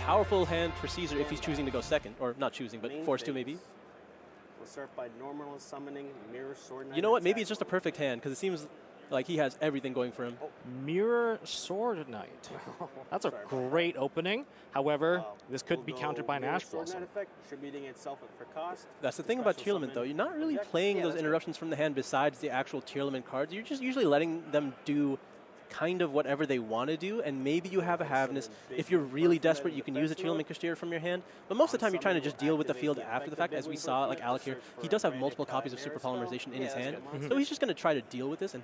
powerful hand for Caesar if he's choosing to go second, or not choosing, but forced to maybe. We'll start by normal summoning Mirror Sword Knight. You know what? Maybe it's just a perfect hand because it seems like he has everything going for him. Mirror Sword Knight. That's a great opening. However, this could be countered by an Ash Blossom. Effect, attributing itself for cost. That's the thing about Tearlament, though. You're not really playing those interruptions from the hand besides the actual Tearlament cards. You're just usually letting them do kind of whatever they want to do, and maybe you have a Havness. If you're really desperate, you can use a Tearlament Cashier from your hand, but most of the time you're trying to just deal with the field after the fact, as we saw, like Alec here. He does have multiple copies of Super Polymerization in his hand, so he's just going to try to deal with this, and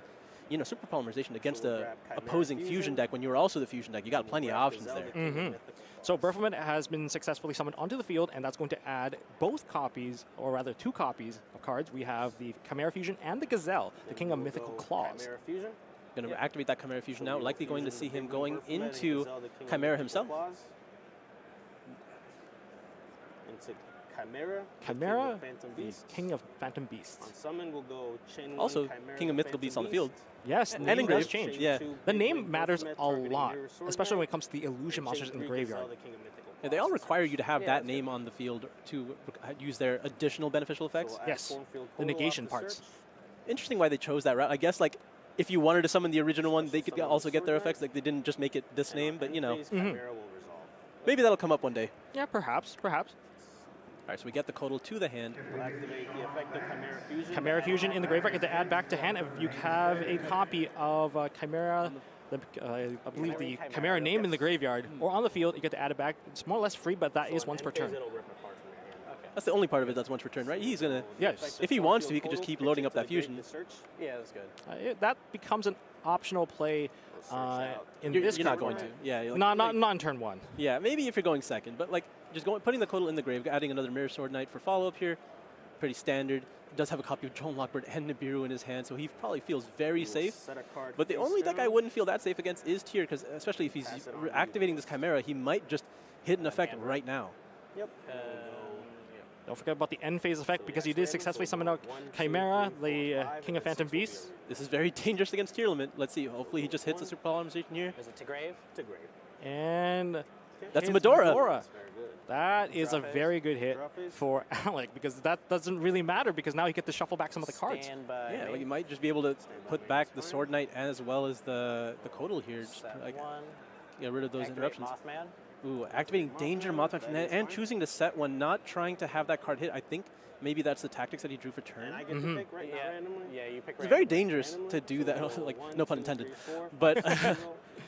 you know, Super Polymerization against the opposing Fusion deck when you were also the Fusion deck, you got plenty of options there. So Berthelman has been successfully summoned onto the field, and that's going to add both copies, or rather 2 copies of cards. We have the Chimera Fusion and the Gazelle, the King of Mythical Claws. Going to activate that Chimera Fusion now. Likely going to see him going into Chimera himself. Chimera, the King of Phantom Beasts. On summon, we'll go chain also, King of Mythical Beasts on the field. Yes, and name engraved. does change. Yeah. The name matters a lot, especially when it comes to the illusion monsters in the graveyard. Yeah, they all require you to have that name on the field to use their additional beneficial effects. Yes, the negation parts. Interesting why they chose that route. I guess, like, if you wanted to summon the original one, they could also get their effects. Like, they didn't just make it this name, but, you know. Maybe that'll come up one day. Yeah, perhaps, perhaps. All right, so we get the Codal to the hand. We'll activate the effect of Chimera Fusion. Chimera Fusion in the graveyard, get to add back to hand. If you have a copy of Chimera, I believe the Chimera name in the graveyard, or on the field, you get to add it back. It's more or less free, but that is once per turn. That's the only part of it that's once per turn, right? He's going to, yes. If he wants to, he could just keep loading up that Fusion. Yeah, that's good. That becomes an optional play in this You're not going to. Yeah. Not in turn 1. Yeah, maybe if you're going second, but like just putting the Codal in the grave, adding another Mirror Sword Knight for follow-up here, pretty standard. He does have a copy of Drone Lockbird and Nibiru in his hand, so he probably feels very safe. But the only deck I wouldn't feel that safe against is Tyr, because especially if he's activating this Chimera, he might just hit an effect right now. Yep. Don't forget about the end phase effect, because he did successfully summon out Chimera, the King of Phantom Beasts. This is very dangerous against Tearlament. Let's see. Hopefully he just hits a Super Polymerization here. Is it to grave? To grave. And that's a Medora. That is a very good hit for Alec, because that doesn't really matter, because now he gets to shuffle back some of the cards. Yeah, well, you might just be able to put back the Sword Knight as well as the Codal here. Just like, get rid of those interruptions. Ooh, activating Danger Mothman from that, and choosing to set one, not trying to have that card hit. I think maybe that's the tactics that he drew for turn. I get to pick randomly? Yeah, you pick It's very dangerous to do that, like, no pun intended. But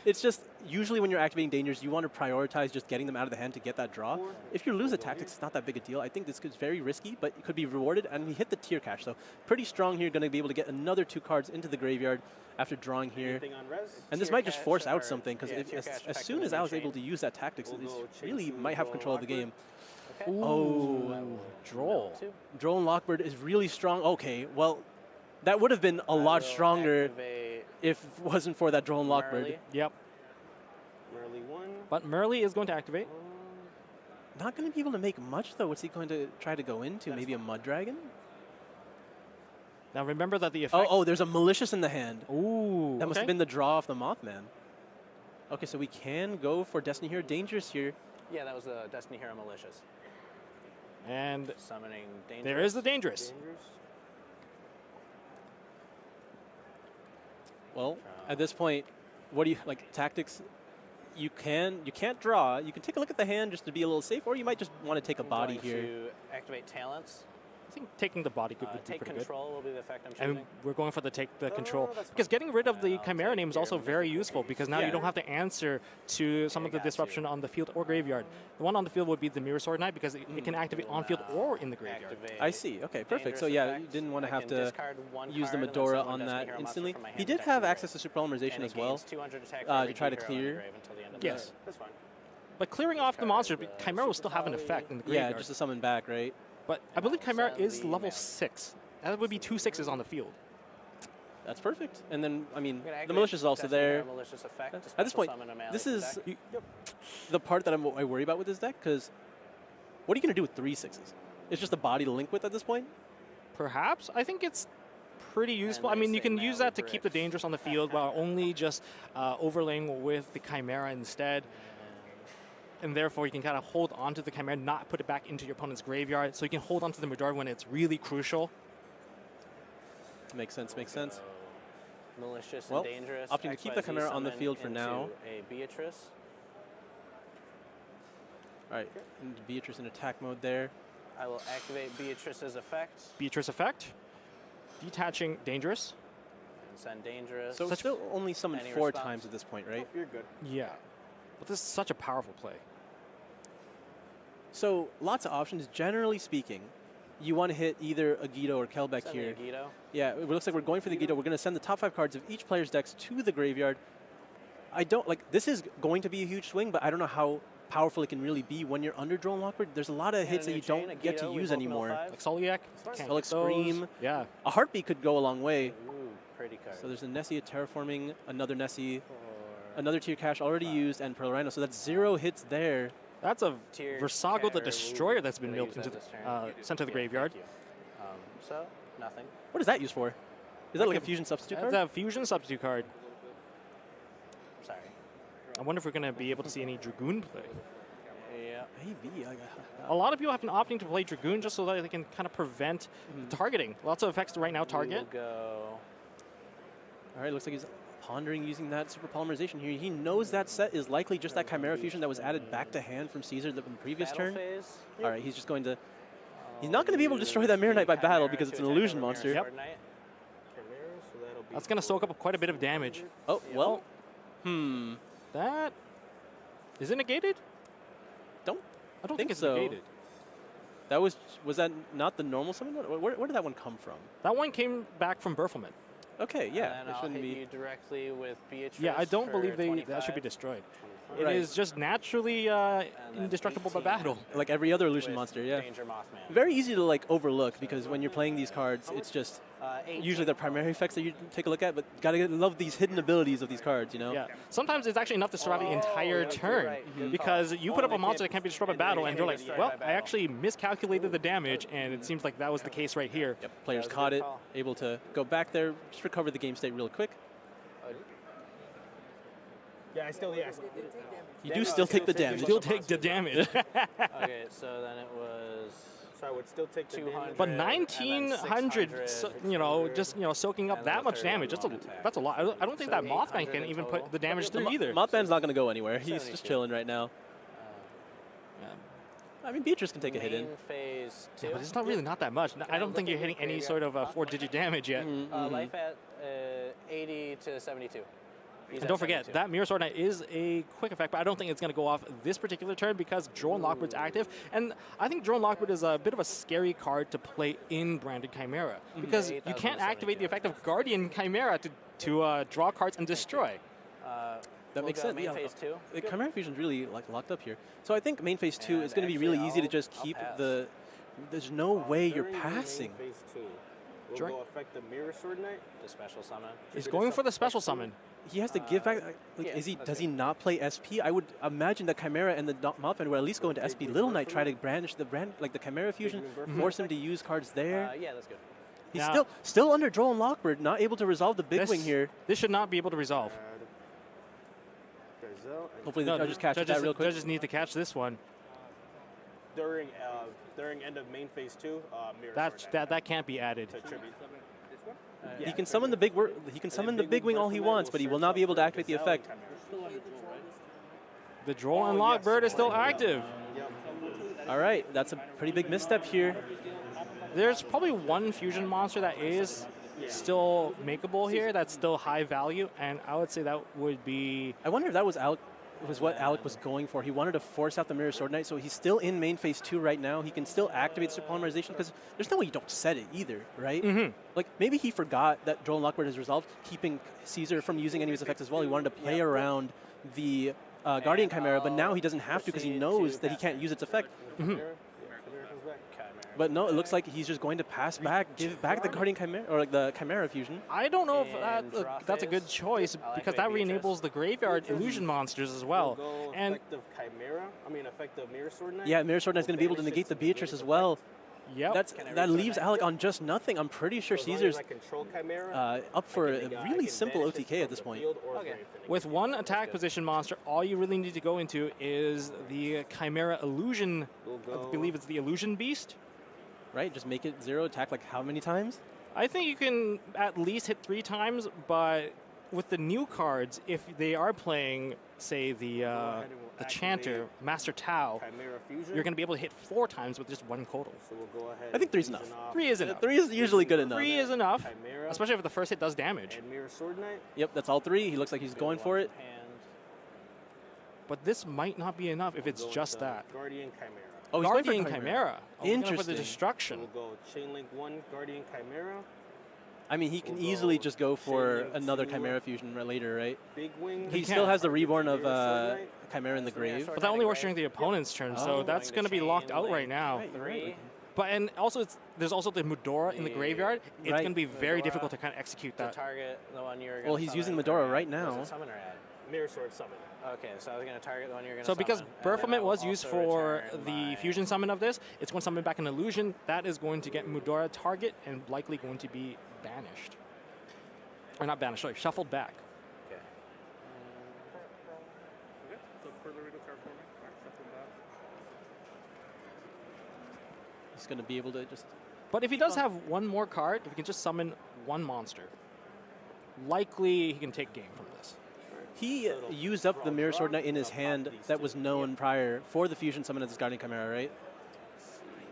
it's just, usually when you're activating dangers, you want to prioritize just getting them out of the hand to get that draw. If you lose a tactics, it's not that big a deal. I think this is very risky, but it could be rewarded, and we hit the tier cache. So pretty strong here, going to be able to get another 2 cards into the graveyard after drawing here. And this might just force out something, because as soon as I was able to use that tactics, it really might have control of the game. Ooh. Oh, Droll. Droll and Lockbird is really strong. Okay, well, that would have been a lot stronger if it wasn't for that Droll and Lockbird. Yep. But Merly is going to activate. Not going to be able to make much, though. What's he going to try to go into? Maybe a Mud Dragon? Now remember that the effect... Oh, there's a Malicious in the hand. Ooh, that must have been the draw off the Mothman. Okay, so we can go for Destiny Hero Dangerous here. Yeah, that was a Destiny Hero Malicious. And summoning Dangerous. There is the Dangerous. Well, at this point, what do you, like, tactics? You can't draw. You can take a look at the hand just to be a little safe, or you might just want to take a body here. To activate talents. I think taking the body would be pretty good. Take control will be the effect I'm choosing. And we're going for the take the control. Because getting rid of the Chimera name is also very useful, because now you don't have to answer to some of the disruption on the field or graveyard. The one on the field would be the Mirror Sword Knight, because it can activate on field or in the graveyard. I see. Okay, perfect. So yeah, you didn't want to have to use the Medora on that instantly. He did have access to Super Polymerization as well to try to clear. Yes. But clearing off the monster, Chimera will still have an effect in the graveyard. Yeah, just to summon back, right? But I believe Chimera is level 6. That would be 2 6s on the field. That's perfect. And then, I mean, the Malicious is also there. At this point, this is the part that I worry about with this deck, because what are you going to do with 3 6s? It's just a body to link with at this point? Perhaps. I think it's pretty useful. I mean, you can use that to keep the Dangerous on the field while only just overlaying with the Chimera instead. and therefore you can kind of hold on to the Chimera, not put it back into your opponent's graveyard, so you can hold on to the majority when it's really crucial. Makes sense, makes sense. Malicious Well, and dangerous. opting to keep the XYZ Chimera on the summon field for into now. A Beatrice. All right, into Beatrice in attack mode there. I will activate Beatrice's effect Beatrice effect, detaching dangerous. and send dangerous. So still only summoned Any 4 response? times at this point, right? You're good. Yeah, but this is such a powerful play. So lots of options. Generally speaking, you want to hit either a Yugioh or Kelbeck Send here. the Yugioh. Yeah, it looks like we're going for the Yugioh. We're going to send the top 5 cards of each player's decks to the graveyard. I don't like this is going to be a huge swing, but I don't know how powerful it can really be when you're under Drone Lockbird. There's a lot of hits that you don't get to use anymore. Like Soliak, can't Relic get those. Scream. Yeah. A Heartbeat could go a long way. Ooh, pretty card. So there's a Nessie terraforming, another Nessie, another tier cache already used, and Pearl Rhino. So that's 0 hits there. That's a Tier Versago the Terror. Destroyer that's been Gonna built use into that the, this turn. sent to the graveyard. Thank you. So, nothing. What is that used for? Is that like a fusion substitute That's card? a fusion substitute card. Sorry. I wonder if we're going to be able to see any Dragoon play. Yeah. Maybe. A lot of people have been opting to play Dragoon just so that they can kind of prevent targeting. Lots of effects to right now target. We'll go. All right, looks like he's pondering using that super polymerization here. He knows that set is likely just that Chimera fusion that was added back to hand from Caesar the previous Battle turn. phase. All right, he's just going to. He's not going to be able to destroy that Mirror Knight by battle because it's an illusion monster. Yep. Chimera, so that'll be That's going to soak up quite a bit of damage. Oh, well. That is it negated? Don't I don't think think it's so. negated. That was that not the normal summon? Where did that one come from? That one came back from Berfelman. Okay, yeah, And it I'll shouldn't hit be. you directly with Beatrice. Yeah, I don't for believe that 25. should be destroyed. Right. It is just naturally that's indestructible by 18. battle. Like every other illusion with monster, yeah. Danger Mothman. Very easy to like overlook because when you're playing these cards, it's just 18. usually the primary effects that you take a look at, but gotta love these hidden abilities of these cards, you know? Yeah. Sometimes it's actually enough to survive the entire that's turn right. Good because call. you put up a Only monster hit that can't be destroyed by battle, and you're like, destroyed well, by I battle. actually miscalculated the damage, and it seems like that was the case right here. Yep, players That was a caught good it, call. able to go back there, just recover the game state real quick. Yeah, I still You do still take the damage. Still take the damage. Okay, so then it was. So I would still take the 200. damage. But And then 1900, 600, just soaking up and that then much the damage. third one won't attack. That's a lot. I don't think So that Mothman 800 can in even total. put the damage through either. Mothman's not going to go anywhere. He's 72. just chilling right now. I mean, Beatrice can take a hit in. Main phase 2. Yeah, but it's not really not that much. I don't think you're hitting any sort of 4-digit damage yet. Life at 80 to 72. He's And at don't forget, 72. that Mirror Sword Knight is a quick effect, but I don't think it's going to go off this particular turn because Drone Lockbird's active. And I think Drone Lockbird is a bit of a scary card to play in Branded Chimera because you can't activate the effect of Guardian Chimera to draw cards and destroy. That makes sense. Main Yeah, phase 2. the Chimera Fusion's really like locked up here. So I think main phase 2 And is going to be actually, really easy to just I'll keep pass. the. There's no way you're During the main passing. Phase 2, will During- go affect the Mirror Sword Knight. The special summon. He's going for the special summon. He has to give back. Like, yeah, does that's he good. not play SP? I would imagine that Chimera and the Mothman would at least go into SP Little Knight, try to brandish the the Chimera Fusion, force him to use cards there. Yeah, that's good. He's Now- still under Drone Lockbird, not able to resolve the big This- wing here. This should not be able to resolve. Gazelle, and Hopefully the judges catch that real quick. Judges need to catch this one. during end of main phase 2, Mirror Sword Knight That can't be added. to tribute. He can summon the he can summon the big wing all he wants, but he will not be able to activate the effect. The Drone and Lockbird is still active. All right, that's a pretty big misstep here. There's probably one fusion monster that is still makeable here, that's still high value, and I would say that would be... I wonder if that was Alec. Was what Alec was going for. He wanted to force out the Mirror Sword Knight, so he's still in main phase 2 right now. He can still activate Super Polymerization because there's no way you don't set it either, right? Like, maybe he forgot that Drone Lockbird has resolved, keeping Caesar from using any of his effects as well. He wanted to play around the Guardian Chimera, but now he doesn't have to because he knows that he can't use its effect. Chimera comes back. But no, it looks like he's just going to pass back, give back the Guardian Chimera, or like the Chimera Fusion. I don't know if And that's a good phase. choice because that re-enables the graveyard illusion monsters as well. Go And effective Chimera. Effective Mirror Sword Knight. Yeah, Mirror Sword Knight's going to be able to negate the Beatrice as well. Yep. That leaves Alec on just nothing. I'm pretty sure Caesar's up for a really simple OTK at this point. With one attack position monster, all you really need to go into is the Chimera Illusion. I believe it's the Illusion Beast. Right, just make it 0, attack like how many times? I think you can at least hit 3 times, but with the new cards, if they are playing, say, the Chanter, Master Tau, you're going to be able to hit 4 times with just 1 Kotal. So we'll go ahead. I think 3's enough. 3 is enough. 3 is usually good enough. 3 is enough, especially if the first hit does damage. Yep, that's all 3. He looks like he's going for it. But this might not be enough if it's just that. Guardian Chimera. Oh, he's Guardian going for Chimera. Oh, Interesting. For the destruction. We'll go Chain Link 1, Guardian Chimera. I mean, he can easily just go for another Chimera Fusion later, right? Big Wing. He still has the reborn of Chimera in the grave. But that only works during the opponent's turn, so that's going to be locked out right now. But and also, there's also the Medora in the graveyard. It's going to be very difficult to kind of execute that. Target the one you're Well, he's using Medora right now. Summon or add? Mirror Sword Summon. Okay, so I was going to target the one you're going to So summon. because Baphomet was also used for return the my- fusion summon of this, it's going to summon back an illusion. That is going to get Medora target and likely going to be banished. Or not banished, sorry, shuffled back. Okay. He's going to be able to just... But if he does have one more card, if he can just summon 1 monster, likely he can take game from this. He used up the Mirror Sword Knight in his hand that was known prior for the fusion summon of this Guardian Chimera, right?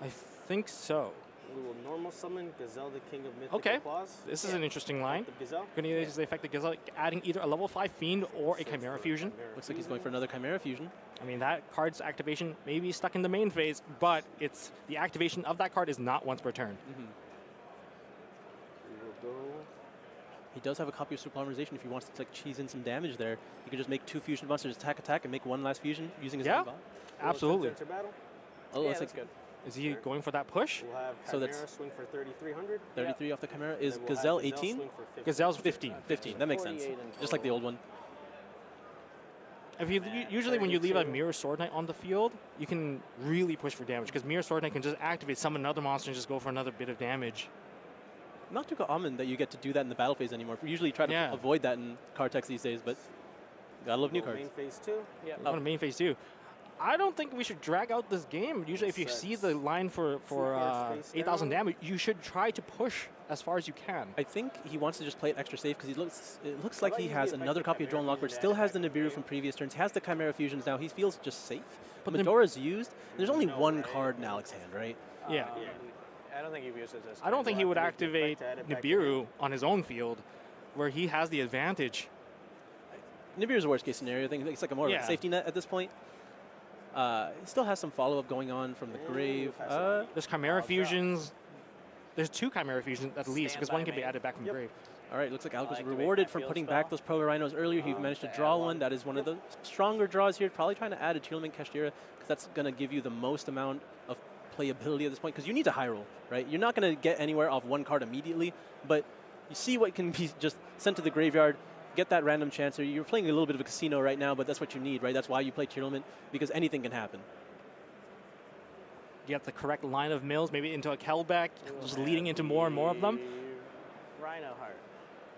I think so. We will normal summon Gazelle, the King of Mythical Okay, Claws. this is an interesting line. Gazelle. Going to use the effect of Gazelle, adding either a level 5 Fiend or a Chimera Fusion. Looks like he's going for another Chimera Fusion. I mean, that card's activation may be stuck in the main phase, but it's the activation of that card is not once per turn. We will go. He does have a copy of Superpolymerization if he wants to like cheese in some damage there. He could just make 2 fusion monsters attack and make 1 last fusion using his own bot. Absolutely. Oh, Yeah, looks that's like good. Is he going for that push? We'll have So Chimera that's swing for 3,300. 33 off the Chimera. Is Then we'll have Gazelle 18? swing for 50. Gazelle's 15. 15, that makes sense. 48 in Just like the old one. If you usually when you leave a Mirror Sword Knight on the field, you can really push for damage because Mirror Sword Knight can just activate, summon another monster, and just go for another bit of damage. Not too common that you get to do that in the battle phase anymore. We usually try to avoid that in card text these days, but gotta love new cards. Main phase 2. Yeah. We're going to main phase 2. I don't think we should drag out this game. Usually, if you see the line for 8,000 damage, you should try to push as far as you can. I think he wants to just play it extra safe because it looks like he has another copy of Drone Lockbird, still has the Nibiru from previous turns, has the Chimera Fusions now. He feels just safe. But Medora's used. There's only 1 card in Alec's hand, right? Yeah. I don't think you've used it this I don't think he would activate activate the effect to add it back Nibiru on his own field, where he has the advantage. Nibiru's a worst case scenario. I think it's like a more of a safety net at this point. He still has some follow-up going on from the grave. There's Chimera Fusions. There's 2 Chimera Fusions at least, because 1 can be added back from grave. All right, looks like Alec was rewarded from putting back those Polar Rhinos earlier. He managed to draw 1. That is one of the stronger draws here. Probably trying to add a Tearlament Kashtira, because that's going to give you the most amount of playability at this point, because you need to high roll, right? You're not going to get anywhere off 1 card immediately, but you see what can be just sent to the graveyard, get that random chancer. You're playing a little bit of a casino right now, but that's what you need, right? That's why you play Tearlament, because anything can happen. You have the correct line of mills, maybe into a Kelbeck, just leading into more and more of them. Rhino Heart.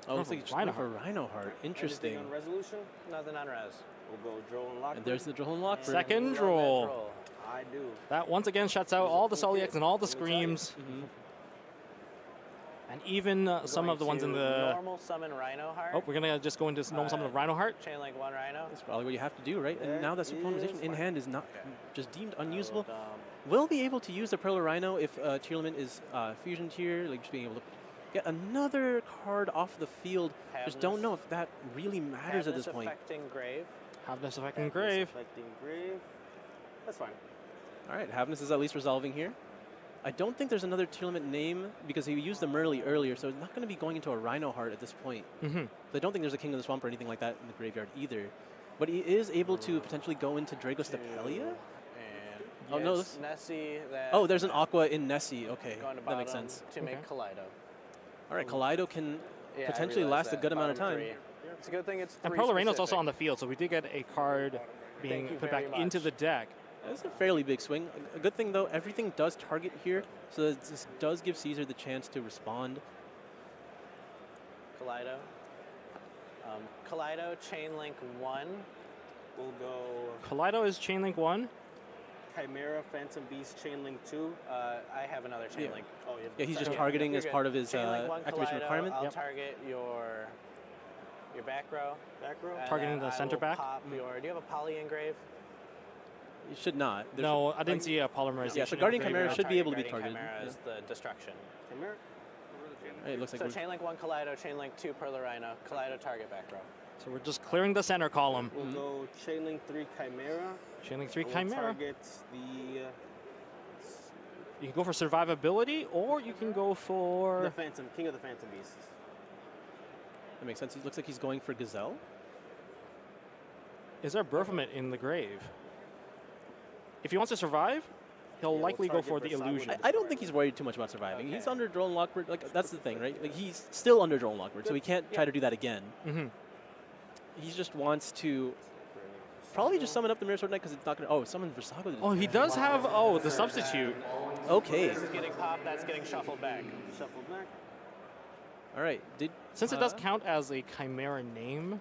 Oh, looks like he's trying for Rhino Heart. Interesting. Anything on resolution? Nothing on res. We'll go Droll and Lockbird. And there's the Droll and Lockbird. Second draw. I do. That once again shuts out all the Soliacs and all the Screams. And even some of the ones in the... Normal summon Rhino Heart. Oh, we're going to just go into normal summon of Rhino Heart. Chain Link 1 Rhino. That's probably what you have to do, right? And now that Superpolymerization in hand is not just deemed unusable. Dump. Will be able to use the Perla Rhino if Tearlament is Fusion Tier, like just being able to get another card off the field. Just don't know if that really matters at this point. Affecting Grave. Have this affecting Grave. Affecting Grave. That's fine. All right, Havness is at least resolving here. I don't think there's another Tearlament name because he used the Merly earlier, so it's not going to be going into a Rhino Heart at this point. I don't think there's a King of the Swamp or anything like that in the graveyard either. But he is able to potentially go into Dragostapelia? Oh, no. Nessie. Oh, there's an Aqua in Nessie. Okay, Going to that makes bottom sense. To make Kaleido. All right, Kaleido can Yeah, I potentially realized last a that. good amount of Bottom time. 3. It's a good thing it's 3 And Perla Rhino's also specific. on the field, so we did get a card being you put back very into much. the deck. That's a fairly big swing. A good thing, though, everything does target here, so this does give Caesar the chance to respond. Kaleido. Kaleido, chain link 1. We'll go Kaleido is chain link 1. Chimera, Phantom Beast, chain link 2. I have another chain link. Oh, Yeah, he's just Okay. targeting You're as good. part of his Chain link 1 activation Kaleido, requirement. I'll Yep. target your back row. Back row. and Targeting then the I center will back? Pop your, do you have a poly engrave? You should not. There's No, I didn't see a polymerization. Yeah, so in Guardian the Chimera graveyard. should be able to be Guardian targeted. Chimera is the destruction. Chimera. It looks like So we're, chain link 1 Kaleido, chain link 2 Perla Rhino, Kaleido target back row. So we're just clearing the center column. We'll go chain link 3 Chimera. Chain link 3 We'll Chimera. target the You can go for survivability, or you can go for... the Phantom, King of the Phantom Beasts. that makes sense. He looks like he's going for Gazelle. Is there Baphomet in the grave? If he wants to survive, he'll we'll likely go target for the Versailles. illusion. I don't think he's worried too much about surviving. He's Okay. under drone lockbird. Like that's the thing, right? Like he's still under drone lockbird, so he can't try to do that again. Mhm. He just wants to probably just summon up the Mirror Sword Knight because it's not going to. Oh, summon Versago. Oh, he does have, the substitute. Okay. This is getting popped, that's getting shuffled back. Shuffled back. All right. Since it does count as a Chimera name,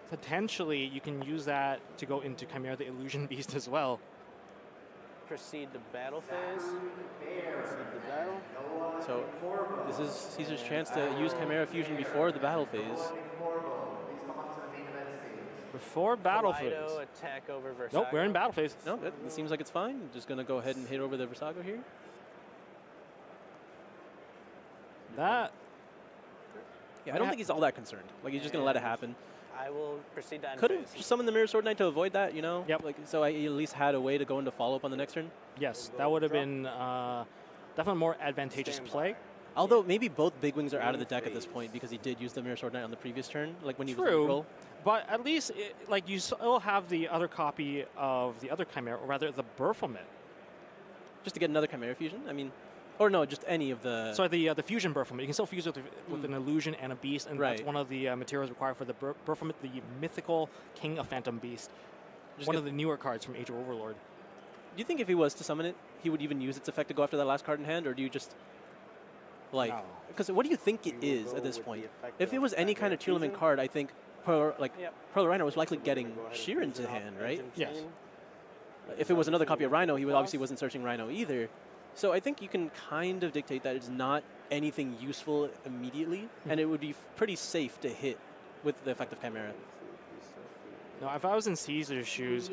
potentially you can use that to go into Chimera the Illusion Beast as well. Proceed to battle phase. Proceed to battle. So this is Caesar's chance to use Chimera Fusion before the battle phase. Before battle phase. Kaleido attack over Versailles. Nope, we're in battle phase. No, it seems like it's fine. I'm just going to go ahead and hit over the Versago here. That, Yeah, I don't think he's all that concerned. Like he's just going to let it happen. I will proceed to end Could have phase. summoned the Mirror Sword Knight to avoid that, you know? Yep. Like so I at least had a way to go into follow up on the next turn. yes, that would have been definitely more advantageous play. Although maybe both big wings are out of the deck at this point because he did use the Mirror Sword Knight on the previous turn, like when he was True. neutral. But at least, like, you still have the other copy of the other Chimera, or rather the Baphomet. Just to get another Chimera Fusion. I mean, or no, just any of the. Sorry, the Fusion Baphomet. You can still fuse it with an Illusion and a Beast, and that's Right. one of the materials required for the Baphomet, the mythical King of Phantom Beast. Just One get- of the newer cards from Age of Overlord. Do you think if he was to summon it, he would even use its effect to go after that last card in hand, or do you just like? No. Because what do you think it You will is go at this with point? the effect If it of was any Chimera kind of Tearlament Fusion. card, I think Pearl Rhino was likely getting Go ahead and Sheer fuse into it off hand, right? Engine Yes. chain. If it was another copy of Rhino, he Plus. obviously wasn't searching Rhino either. So I think you can kind of dictate that it's not anything useful immediately, and it would be pretty safe to hit with the effect of Chimera. Now, if I was in Caesar's shoes,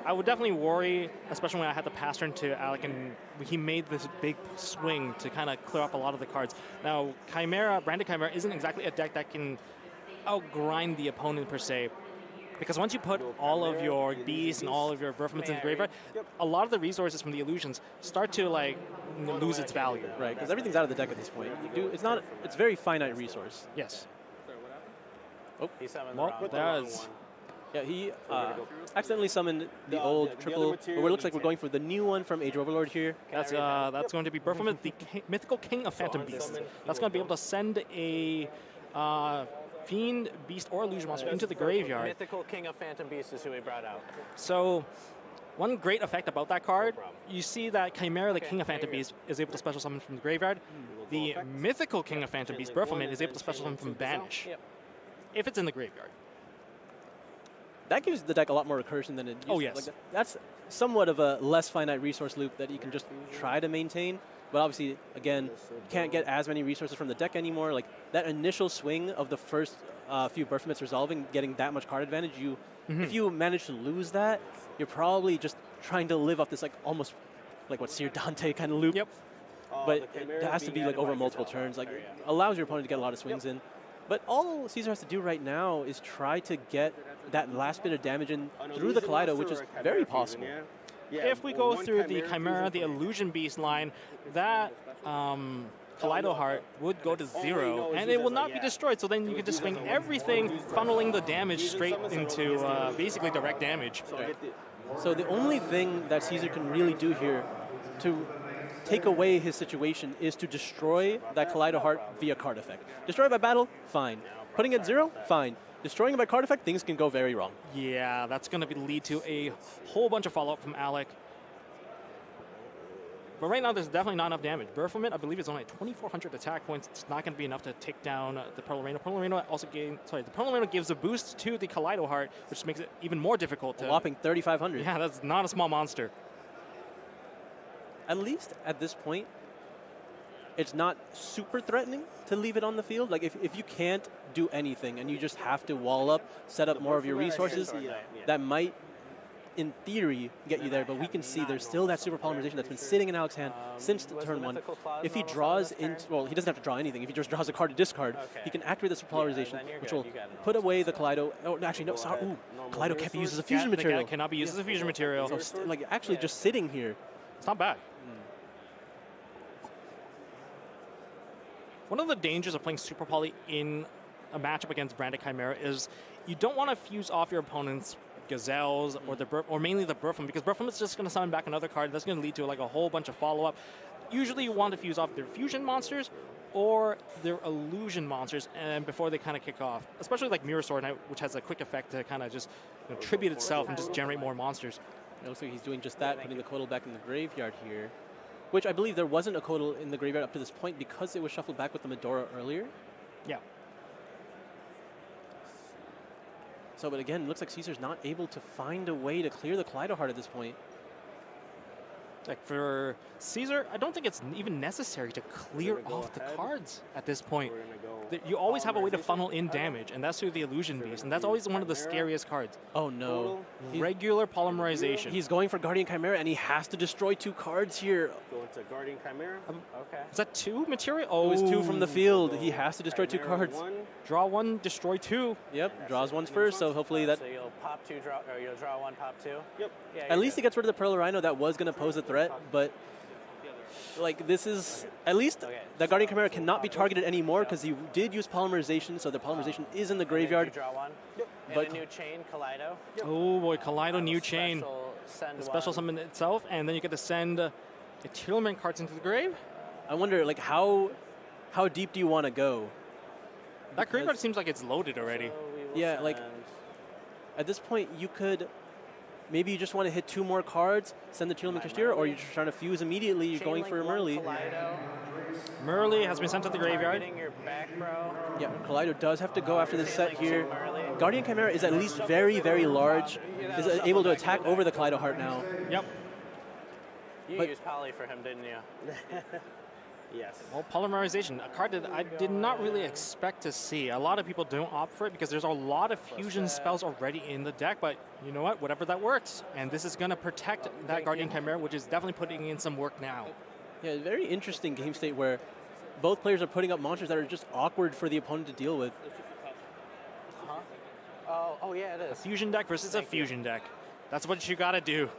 I would definitely worry, especially when I had the pass turn to Alec and he made this big swing to kind of clear up a lot of the cards. Now, Chimera, Branded Chimera, isn't exactly a deck that can outgrind the opponent per se. Because once you put all of your beasts and all of your Baphomet in the graveyard, a lot of the resources from the illusions start to like lose its value. Right, because everything's out of the deck at this point. It's very finite resource. Yes. He summoned Well, the wrong that's- one. Yeah, he accidentally summoned the old the other triple, but material it looks like we're detail. going for the new one from Age of Overlord here. That's going to be Baphomet, the mythical King of Phantom Beasts. That's going to be able to send a Fiend, Beast, or Illusion monster into the graveyard. Mythical King of Phantom Beast is who he brought out. So, one great effect about that card, you see that Chimera, the King of Phantom Beast, is able to special summon from the graveyard. The mythical King of Phantom Beast, Baphomet, is able to special summon from Banish, Yep. if it's in the graveyard. That gives the deck a lot more recursion than it used Oh, to. yes. Like that's somewhat of a less finite resource loop that you can just try to maintain. But obviously, again, you can't get as many resources from the deck anymore. Like that initial swing of the first few Baphomets resolving, getting that much card advantage, if you manage to lose that, you're probably just trying to live off this like almost like what Seer Dante kind of loop. Yep. But it has to be like over multiple turns. Like it allows your opponent to get a lot of swings in. But all Caesar has to do right now is try to get that last bit of damage in through the Kaleido, which is very possible. If we go through the Chimera, the Illusion Beast line, that Kaleido Heart would go to 0, and it will not be destroyed. So then you can just swing everything, funneling the damage straight into basically direct damage. So the only thing that Caesar can really do here to take away his situation is to destroy that Kaleido Heart via card effect. Destroy by battle, fine. Putting it 0, fine. destroying it by card effect, things can go very wrong. Yeah, that's going to lead to a whole bunch of follow-up from Alec. But right now, there's definitely not enough damage. Berfilment, I believe, is only at 2,400 attack points. It's not going to be enough to take down the Perlarino. Perlarino also the Perlarino gives a boost to the Kaleido Heart, which makes it even more difficult to... A whopping 3,500. Yeah, that's not a small monster. At least at this point, it's not super threatening to leave it on the field. Like, if you can't do anything and you just have to wall up, set up more of your resources, that might, in theory, get you there. But we can see there's still that super polymerization that's been sitting in Alec's hand since turn 1. If he draws into, well, he doesn't have to draw anything. If he just draws a card to discard, he can activate the super polarization, which will put away the Kaleido. Oh, actually, no, sorry. Ooh, Kaleido can't be used as a fusion material. Cannot be used as a fusion material. So, like, actually just sitting here. It's not bad. One of the dangers of playing Super Poly in a matchup against Branded Chimera is you don't want to fuse off your opponent's Gazelles or mainly the Berfum, because Berfum is just going to summon back another card. That's going to lead to like a whole bunch of follow-up. Usually you want to fuse off their fusion monsters or their illusion monsters and before they kind of kick off. Especially like Mirror Sword Knight, which has a quick effect to kind of just tribute itself and just generate more monsters. It looks like he's doing just that, putting the Kotal back in the graveyard here. Which I believe there wasn't a Kotal in the graveyard up to this point because it was shuffled back with the Medora earlier. Yeah. So, but again, it looks like Caesar's not able to find a way to clear the Kaleido Heart at this point. Like for Caesar, I don't think it's even necessary to clear off the cards at this point. You always have a way to funnel in damage, and that's through the Illusion Beast, and that's always one of the scariest cards. Oh no. Regular polymerization. He's going for Guardian Chimera, and he has to destroy 2 cards here. Going to Guardian Chimera. Okay. Is that 2 material? Oh, it was 2 from the field. He has to destroy 2 cards. Draw 1, destroy 2. Yep, draws ones first, so hopefully that... So you'll pop 2, or you'll draw 1, pop 2? Yep. Yeah, at least he gets rid of the Perlarino that was going to pose a threat, but... Like, this is... At least that Guardian Chimera cannot be targeted anymore because he did use polymerization, so the polymerization is in the graveyard. You draw 1. Yep. But and a new chain, Kaleido. Oh boy, Kaleido new chain. The special summon itself, and then you get to send the Tearlament cards into the grave. I wonder, like, how deep do you want to go? That graveyard seems like it's loaded already. So yeah, like, at this point, you could... Maybe you just want to hit 2 more cards, send the Tearlament Cashier, or you're just trying to fuse immediately, you're going for a Merly. Merly has been sent to the graveyard. Your back row. Yeah, Kaleido does have to go after this set here. Guardian Chimera is at least very, very large, is able to attack over the Kaleido Heart now. Yep. You used Poly for him, didn't you? Yes. Well, polymerization, a card that I did not really expect to see. A lot of people don't opt for it because there's a lot of fusion spells already in the deck, but you know what? Whatever that works. And this is going to protect that Guardian Chimera, which is definitely putting in some work now. Yeah, very interesting game state where both players are putting up monsters that are just awkward for the opponent to deal with. Oh yeah, it is. A fusion deck versus a fusion deck. That's what you got to do.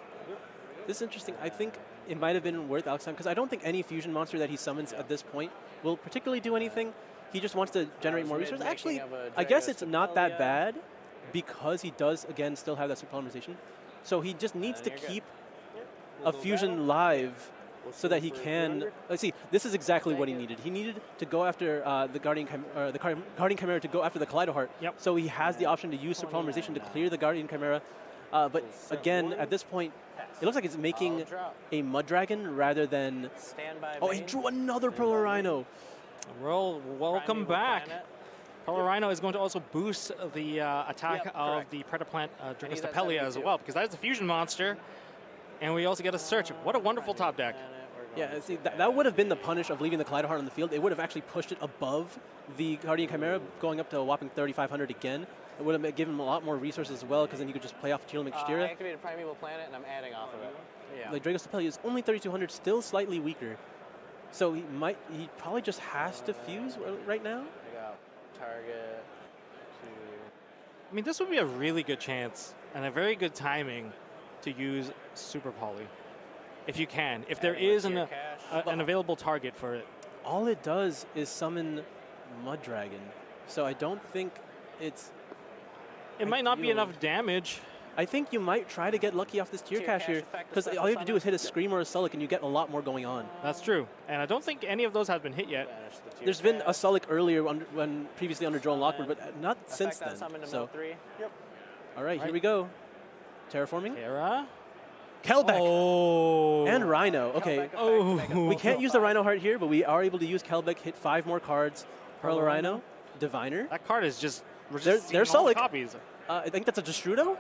This is interesting. I think it might have been worth Alec's time because I don't think any fusion monster that he summons at this point will particularly do anything. He just wants to generate more resources. Actually, I guess it's not that bad because he does, again, still have that super polymerization. So he just needs to keep a fusion live so that he can... Let's see, this is exactly what he needed. He needed to go after the Guardian Chimera to go after the Kaleido Heart. Yep. So he has the option to use super polymerization to clear the Guardian Chimera. But again, at this point, it looks like it's making a Mud Dragon rather than... Oh, he drew another Perlarino. Well, welcome back. Perlarino is going to also boost the attack of the Predaplant Dragostapelia as well, because that is a fusion monster. And we also get a search. What a wonderful top deck. Yeah, see, that would have been the punish of leaving the Kaleido Heart on the field. It would have actually pushed it above the Guardian Chimera, going up to a whopping 3,500 again. It would have given him a lot more resources as well, because then he could just play off Tearlament Cashier. I activated Primeval Planet, and I'm adding off of it. Yeah. Like Dragostapelia is only 3,200, still slightly weaker. So he probably just has to fuse right now. I got target to... I mean, this would be a really good chance and a very good timing to use Super Poly, if you can. If there is an available target for it. All it does is summon Mud Dragon. So I don't think it's... It might not be enough damage. I think you might try to get lucky off this tier cache here, because all you have to do is hit a Scream or a Sullic, and you get a lot more going on. That's true. And I don't think any of those have been hit yet. There's been a Sullic earlier when previously under Joel Lockwood, but not since then. So, all right, here we go. Terraforming. Terra. Kelbeck. Oh. And Rhino. Okay. Oh. We can't use the Rhino Heart here, but we are able to use Kelbeck, hit 5 more cards. Pearl Rhino, Diviner. That card is just... There's Sullic. Sullic. I think that's a Destrudo?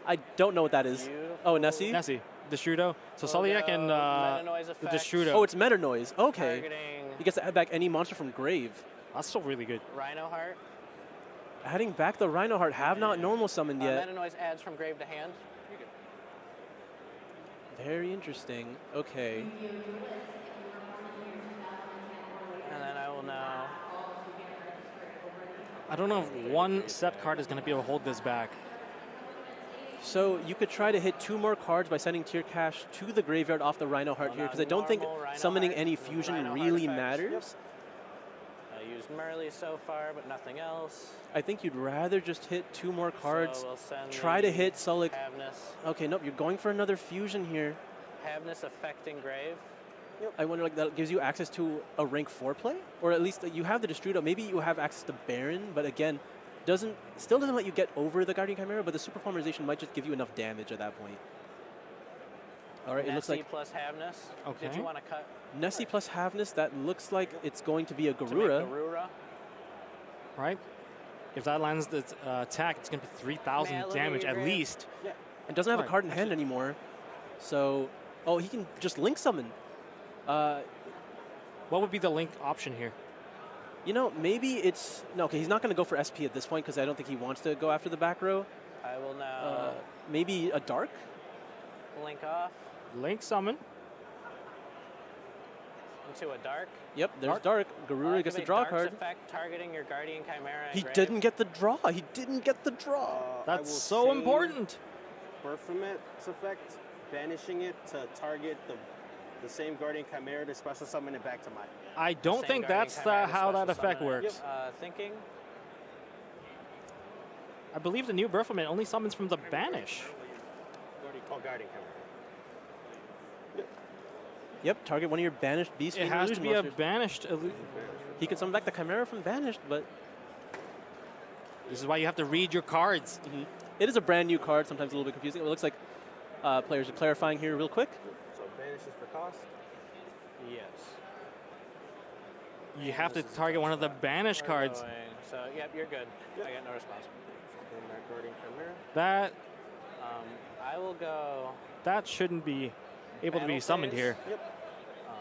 I don't know what that is. Oh, Nessie? Nessie. Destrudo. So Sulliek and the Destrudo. Oh, it's Meta Noise. Okay. He gets to add back any monster from Grave. That's still really good. Rhino Heart. Adding back the Rhino Heart, have not normal summoned yet. Meta Noise adds from grave to hand. Very interesting. Okay. And then I will now... I don't know if one set card is going to be able to hold this back. So you could try to hit 2 more cards by sending Tier Cache to the graveyard off the Rhino Heart here, because I don't think summoning any fusion really matters. I used Merly so far, but nothing else. I think you'd rather just hit 2 more cards. So we'll send try to hit Sullic. Havness. Okay, nope, you're going for another fusion here. Havness affecting grave. I wonder, like, that gives you access to a rank 4 play? Or at least you have the Destrudo. Maybe you have access to Baron, but again, still doesn't let you get over the Guardian Chimera, but the super polymerization might just give you enough damage at that point. All right, it looks like... plus Havness. Okay. Did you want to cut? Nessie plus Havness, that looks like it's going to be a Garura. Right? If that lands the attack, it's going to be 3,000 damage at least. Yeah. It doesn't have a card in hand anymore. So, oh, he can just Link Summon. What would be the Link option here? You know, maybe it's... No, okay, he's not going to go for SP at this point because I don't think he wants to go after the back row. I will now... maybe a Dark? Link off. Link Summon. Into a Dark. Yep, there's Dark. Garura gets the draw card. Effect targeting your Guardian Chimera. He didn't get the draw. He didn't get the draw. That's so important. Berfomet's effect, banishing it to target the same Guardian Chimera to special summon it back to mine. I don't think that's how that effect works. Thinking. I believe the new Berfomet only summons from the banish. Guardian Chimera. Yep, target one of your banished beasts. It has to be a banished. He can summon back the Chimera from banished, but this is why you have to read your cards. It is a brand new card, sometimes a little bit confusing. It looks like players are clarifying here real quick. So banish is for cost? Yes. You have to target one of the banished cards. So, yep, you're good. I got no response. Guardian Chimera. That I will go. That shouldn't be able to be summoned here. Yep.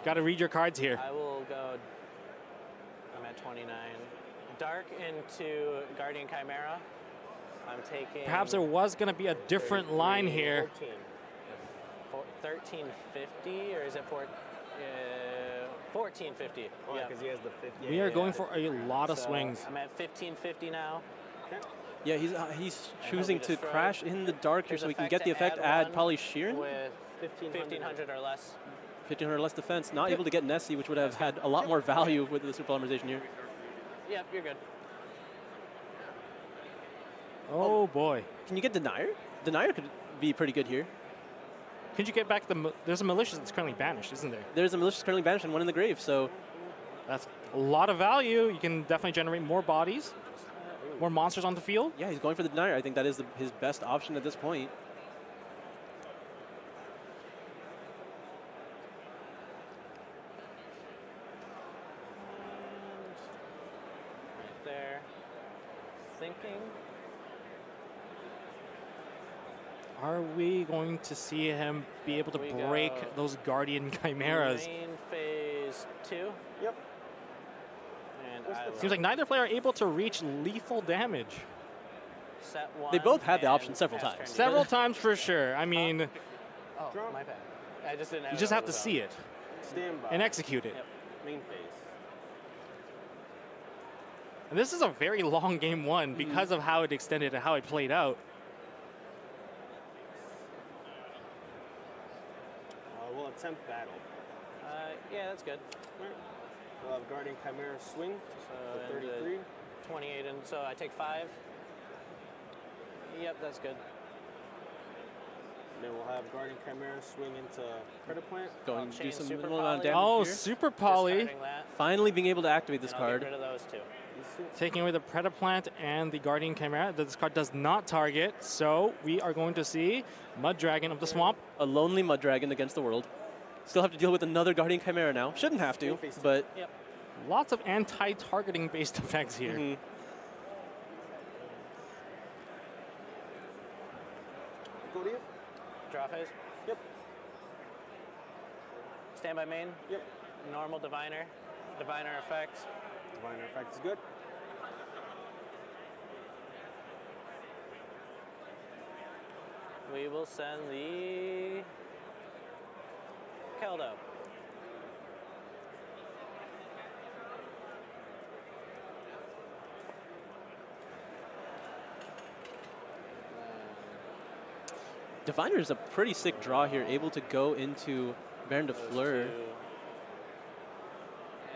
Got to read your cards here. I will go. I'm at 29. Dark into Guardian Chimera. I'm taking. Perhaps there was going to be a different line here. 1350, or is it 1450? Oh, yeah, because he has the 50. We are going for a lot of swings. I'm at 1550 now. Okay. Yeah, he's choosing to crash in the dark here so we can get the effect, add Poly Sheeran. With 1500 or less. 1500 or less defense. Not able to get Nessie, which would have had a lot more value with the super polymerization here. Yep, you're good. Oh boy. Can you get Denier? Denier could be pretty good here. Could you get back there's a Malicious that's currently banished, isn't there? There's a Malicious currently banished and one in the grave, so... That's a lot of value. You can definitely generate more bodies, more monsters on the field. Yeah, he's going for the Denier. I think that is his best option at this point. Right there. Thinking. Are we going to see him be able to break those Guardian Chimeras? Main phase 2. Yep. And seems like neither player are able to reach lethal damage. Set 1. They both had the option several times. Several times for sure. I mean, oh, my bad. I just didn't have you just have to see it and execute it. Yep. Main phase. And this is a very long game one because of how it extended and how it played out. We'll attempt battle. Yeah, that's good. Right. We'll have Guardian Chimera swing. So 33. 28, and so I take 5. Yep, that's good. Then we'll have Guardian Chimera swing into Credit Plant. Going to do chain some super minimal amount of poly. damage Oh, here. super poly. Discarding that, Finally being able to activate this and I'll card. get rid of those two. Taking away the Predaplant and the Guardian Chimera. This card does not target, so we are going to see Mud Dragon of the Swamp. A lonely Mud Dragon against the world. Still have to deal with another Guardian Chimera now. Shouldn't have to, but Yep. Lots of anti-targeting based effects here. Go to you. Draw phase. Yep. Standby main. Yep. Normal diviner. Diviner effect. Diviner effect is good. We will send the Keldo. Diviner is a pretty sick draw here, able to go into Baron de Fleur.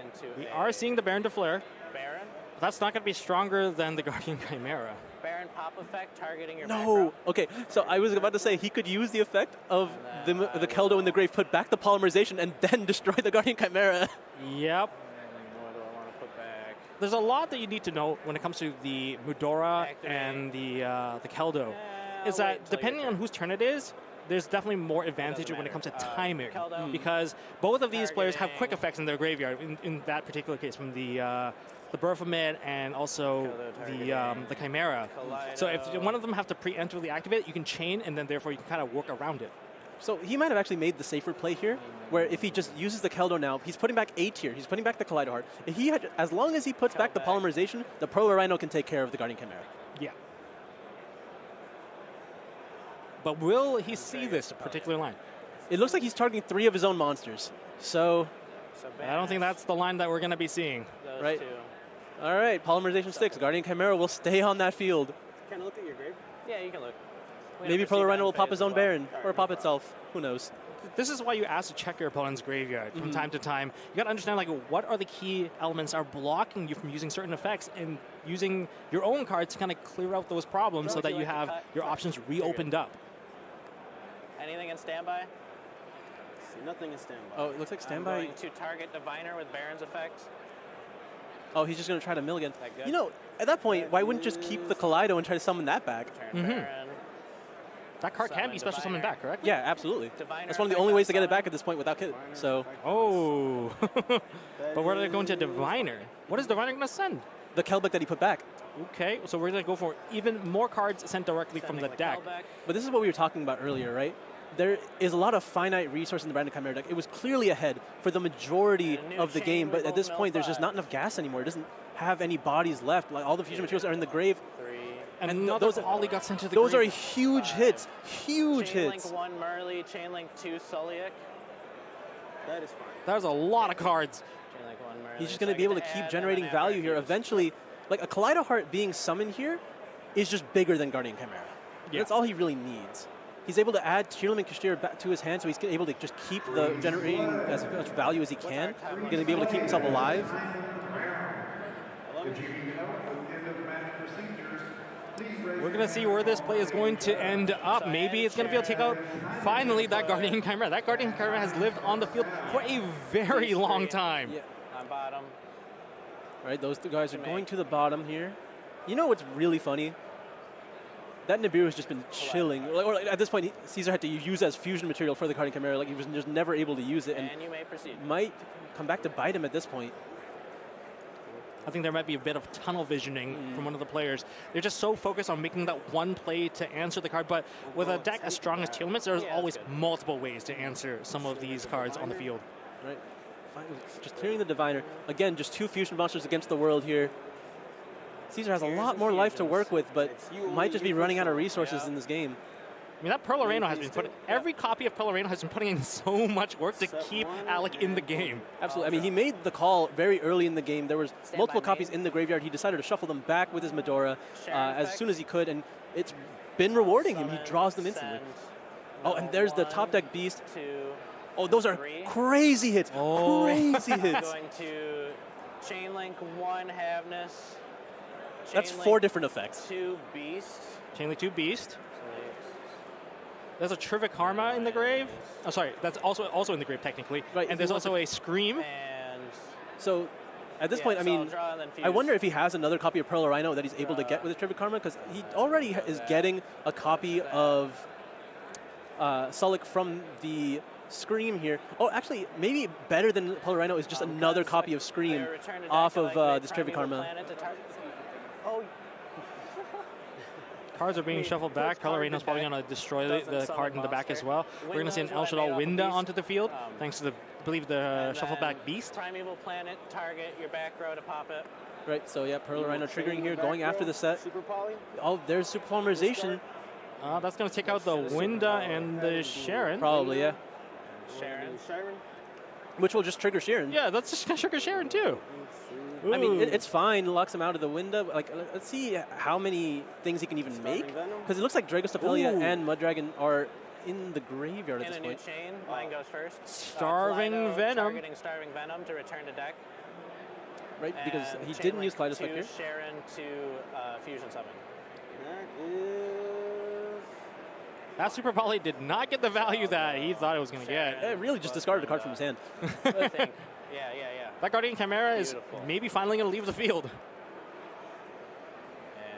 Into We a are seeing the Baron de Fleur. Baron. But that's not going to be stronger than the Guardian Chimera. Baron pop effect targeting your No! macro. Okay, so I was about to say he could use the effect of the Keldo in the grave, put back the polymerization, and then destroy the Guardian Chimera. Yep. What do I want to put back? There's a lot that you need to know when it comes to the Mudora and the Keldo. Is I'll that wait till your depending on turn. whose turn it is, there's definitely more advantage when it comes to timing. Because both of these players have quick effects in their graveyard, in that particular case, from the Baphomet and also the Chimera. So if one of them have to preemptively activate, you can chain, and then therefore you can kind of work around it. So he might have actually made the safer play here, where if he just uses the Keldo now, he's putting back A tier, he's putting back the Kaleido Heart. If he had, as long as he puts back the polymerization, the Proto Rhino can take care of the Guardian Chimera. Yeah. But will he see this particular line? It looks like he's targeting 3 of his own monsters. So, I don't think that's the line that we're going to be seeing. Those right. two. All right, polymerization sticks. Guardian Chimera will stay on that field. Can I look at your grave? Yeah, you can look. We Maybe never see Proto Rhino Baron will pop phase his own as well. Baron, or pop itself. Who knows? This is why you ask to check your opponent's graveyard from time to time. You got to understand, like, what are the key elements are blocking you from using certain effects, and using your own cards to kind of clear out those problems so Would that you you like to have cut? your options reopened up. Anything in standby? See, nothing in standby. Oh, it looks like I'm standby. going to target Diviner with Baron's effect. Oh, he's just going to try to mill again. That good? You know, at that point, why wouldn't just keep the Kaleido and try to summon that back? Turn Baron. That card can be special summoned back, correct? Yeah, absolutely. Diviner That's one of the effect only ways on to get it summon. back at this point without kit. So, Oh. But where are they going to Diviner? What is Diviner going to send? the Kelbeck that he put back. Okay, so we're going to go for even more cards sent directly from the Sending deck. Kelbeck. But this is what we were talking about earlier, right? There is a lot of finite resource in the Branded Chimera deck. It was clearly ahead for the majority And a new of the chain game, but at removal this point, there's just 05. not enough gas anymore. It doesn't have any bodies left. Like all the fusion materials are in the grave. 3. And And another those- Ollie got sent to the Those are grave. huge hits. Huge Chainlink hits. 1 Murley, Chainlink 2 Suliak. That is fine. There's a lot of cards. Chainlink 1 Murley. He's just So going I to be able get to keep add generating one after value I here. fuse. Eventually, like a Kaleido Heart being summoned here is just bigger than Guardian Chimera. Yeah. That's all he really needs. He's able to add Tearlament Kashir back to his hand, so he's able to just keep the generating as much value as he can. He's going to be able to keep himself alive. We're going to see where this play is going to end up. Maybe it's going to be able to take out, finally, that Guardian Chimera. That Guardian Chimera has lived on the field for a very long time. Yeah. On bottom. All right, those two guys are going to the bottom here. You know what's really funny? That Nibiru has just been chilling. Or at this point, Caesar had to use as fusion material for the Guardian Chimera. Like he was just never able to use it, and And you may proceed. might come back to bite him at this point. I think there might be a bit of tunnel visioning from one of the players. They're just so focused on making that one play to answer the card, but with a deck as strong as Tearlament's, there's Yeah, always that's multiple ways to answer some of these cards on the field. Right, just clearing the Diviner. Again, just 2 fusion monsters against the world here. Caesar has a lot more life to work with, but might just be running out of resources in this game. I mean, that Pearl Arena has been put. Every copy of Pearl Arena has been putting in so much work to keep Alec in the game. Absolutely. I mean, he made the call very early in the game. There was Stand multiple by copies main. in the graveyard. He decided to shuffle them back with his Medora Share as effect. soon as he could, and it's been rewarding him. He Summon, draws them instantly. send. Oh, and there's the 1, top deck beast. 2. Oh, those are 3. crazy hits. Oh. Crazy I'm hits. going to Chainlink 1 Havness. That's Chainlink 4 different effects. 2 Beast. Chainlink 2 Beast. There's a Trivic Karma in the grave. Oh, sorry, that's also in the grave technically. Right, and there's also a Scream. And So at this point, I so I'll mean, draw and then fuse. I wonder if he has another copy of Pearl Rhino that he's able to get with the Trivic Karma, because he already is getting a copy of Sullick from the Scream here. Oh, actually, maybe better than Pearl Rhino is just another copy of Scream off of this Trivic Karma. Oh, Cards are being shuffled back. Pellerino's probably going to destroy the card in the back as well. We're going to see an El Shaddai Winda onto the field, thanks to the, I believe, the shuffled back Beast. Primeval Planet, target your back row to pop it. Right, so yeah, Pearl Rhino triggering here, going after the set. Super Poly. Oh, there's Super Polymerization. That's going to take out the Winda and the Sharon. Probably, yeah. Sharon. Which will just trigger Sharon. Yeah, that's just going to trigger Sharon too. I mean, Ooh. it's fine. Locks him out of the window. Like, let's see how many things he can even make. Because it looks like Dragostapelia and Mudragon are in the graveyard at this point. In a new chain, mine goes first. Starving Kaleido Venom. Targeting Starving Venom to return to deck. Right, because And he chain didn't link use Kaleidoscope to here. Sharon to Fusion Summon. That is... That Super Poly did not get the value that he thought it was going to get. It really just discarded a card from his hand. I think. Yeah. That Guardian Chimera is Beautiful. maybe finally going to leave the field.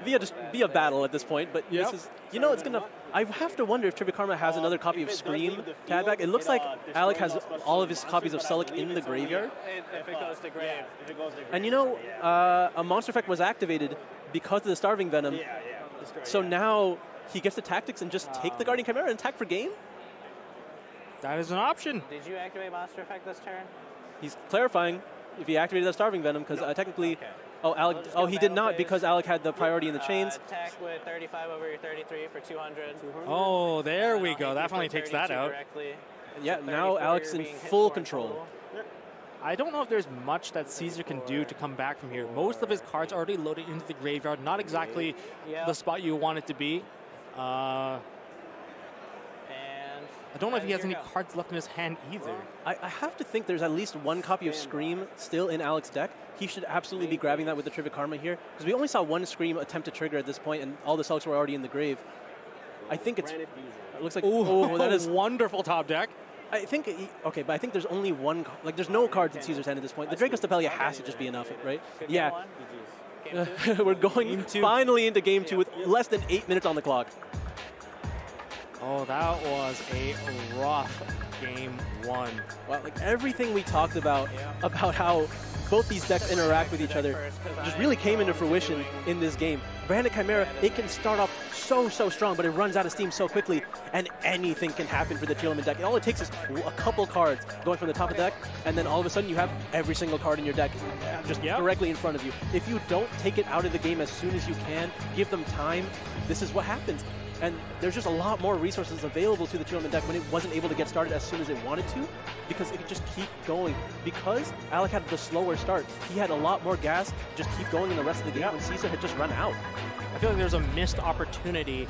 Via battle at this point, but this is, you know, it's gonna. I have to wonder if Trivic Karma has another copy of Scream tag back. It looks like Alec has all of his copies of Sullick in the graveyard. If it goes to grave. And you know, a monster effect was activated because of the Starving Venom. So now he gets the tactics and just take the Guardian Chimera and attack for game. That is an option. Did you activate Monster Effect this turn? He's clarifying if he activated that Starving Venom, because technically, Okay. oh, Alec, Just oh, go he did battle not phase. because Alec had the priority in the chains. Attack with 35 over your 33 for 200. Oh, there And we I'll go. hit That you finally for takes that 32 out. Directly. Yeah, So now 34 Alec's you're in being hit full for control. total. I don't know if there's much that Caesar can do to come back from here. Most of his cards are already loaded into the graveyard. Not exactly the spot you want it to be. And I don't know if he has any here you go. cards left in his hand either. I have to think there's at least one copy of Scream still in Alec's deck. He should absolutely be grabbing that with the Trivic Karma here, because we only saw one Scream attempt to trigger at this point, and all the Sulks were already in the grave. I think it looks like, oh, that is wonderful top deck. I think, okay, but I think there's only one, like there's no cards in Caesar's hand at this point. The Dragostapelia has to just be enough, right? Good Yeah. game one. Game two. We're going finally into game 2 with less than 8 minutes on the clock. Oh, that was a rough game 1. Wow, like everything we talked about how both these decks interact with each other just really came into fruition in this game. Branded Chimera, it can start off so strong, but it runs out of steam so quickly, and anything can happen for the Tearlament deck. All it takes is a couple cards going from the top of the deck, and then all of a sudden you have every single card in your deck just directly in front of you. If you don't take it out of the game as soon as you can, give them time, this is what happens. And there's just a lot more resources available to the Tearlament deck when it wasn't able to get started as soon as it wanted to, because it could just keep going. Because Alec had the slower start, he had a lot more gas to just keep going in the rest of the game when Caesar had just run out. I feel like there's a missed opportunity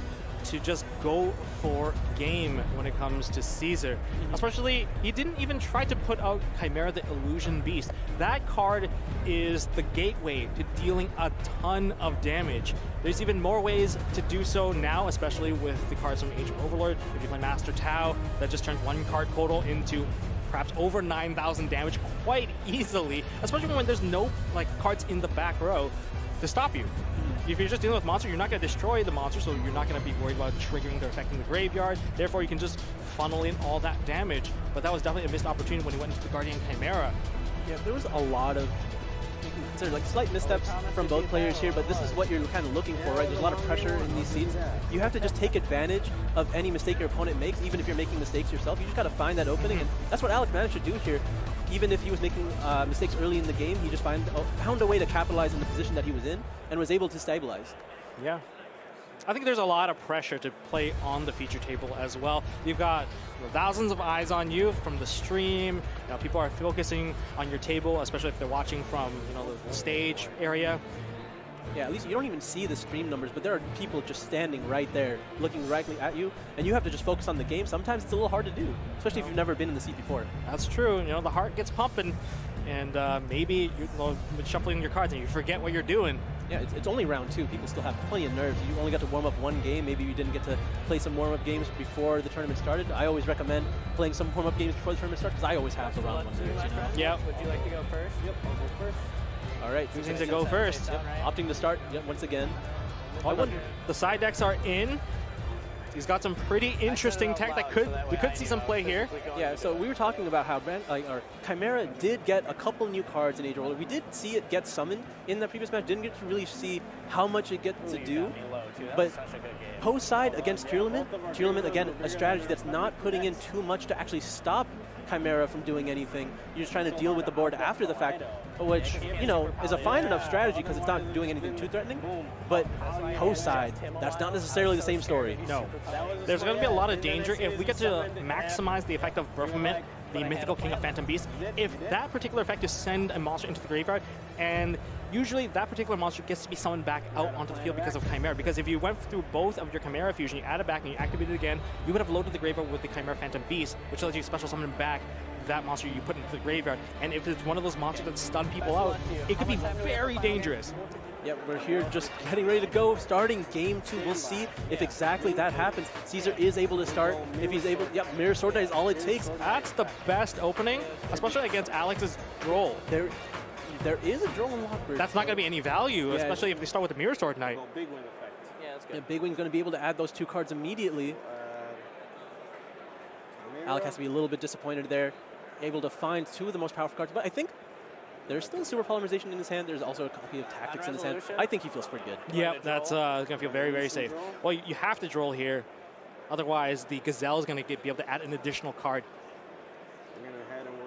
to just go for game when it comes to Caesar. Especially, he didn't even try to put out Chimera the Illusion Beast. That card is the gateway to dealing a ton of damage. There's even more ways to do so now, especially with the cards from Ancient Overlord. If you play Master Tau, that just turns one card total into perhaps over 9,000 damage quite easily, especially when there's no cards in the back row to stop you. If you're just dealing with monster, you're not going to destroy the monster, so you're not going to be worried about triggering or affecting the graveyard. Therefore, you can just funnel in all that damage. But that was definitely a missed opportunity when he went into the Guardian Chimera. Yeah, there was a lot of slight missteps from both players here, but this is what you're kind of looking for, right? There's a lot of pressure in these seats. You have to just take advantage of any mistake your opponent makes, even if you're making mistakes yourself. You just got to find that opening, and that's what Alec managed to do here. Even if he was making mistakes early in the game, he just found a way to capitalize in the position that he was in and was able to stabilize. Yeah. I think there's a lot of pressure to play on the feature table as well. You've got thousands of eyes on you from the stream. People are focusing on your table, especially if they're watching from the stage area. Yeah, at least you don't even see the stream numbers, but there are people just standing right there, looking directly at you, and you have to just focus on the game. Sometimes it's a little hard to do, especially if you've never been in the seat before. That's true. The heart gets pumping, and maybe you're shuffling your cards and you forget what you're doing. Yeah, it's only round 2. People still have plenty of nerves. You only got to warm up one game. Maybe you didn't get to play some warm-up games before the tournament started. I always recommend playing some warm-up games before the tournament starts because I always have the round 1 nerves. Yeah. Would you like to go first? Yep, I'll go first. All right. Choosing to go first. Yep. Opting to start once again. I wonder. The side decks are in. He's got some pretty interesting tech that we could see some play here. Yeah, so we were talking about how our Chimera did get a couple new cards in Age of Roller. We did see it get summoned in the previous match. Didn't get to really see how much it gets to do. But post side against Tearlament, again, a strategy that's not putting in too much to actually stop Chimera from doing anything. You're just trying to deal with the board after the fact, which, you know, is a fine enough strategy because it's not doing anything too threatening. But post side, that's not necessarily the same story. No. There's going to be a lot of danger if we get to maximize the effect of Berthelment, the Mythical King of Phantom Beasts. If that particular effect is send a monster into the graveyard, and usually that particular monster gets to be summoned back out onto the field because of Chimera. Because if you went through both of your Chimera fusion, you add it back and you activate it again, you would have loaded the graveyard with the Chimera Phantom Beast, which lets you special summon back that monster you put into the graveyard. And if it's one of those monsters that stun people out, it could be very dangerous. Yep, we're here just getting ready to go, starting game 2. We'll see if exactly that happens. Caesar is able to start. If he's able, yep, Mirror Sword Knight is all it takes. That's the best opening, especially against Alex's Droll. There is a Droll in Lockbird. That's not going to be any value, Yeah. especially if they start with the Mirror Sword Knight. Big win effect. Yeah, that's good. Yeah, Big Wing's going to be able to add those 2 cards immediately. Alec has to be a little bit disappointed there. Able to find 2 of the most powerful cards, but I think there's still Super Polymerization in his hand. There's also a copy of Tactics in his hand. I think he feels pretty good. Yeah, that's going to feel very, very safe. Well, you have to Droll here. Otherwise, the Gazelle is going to be able to add an additional card.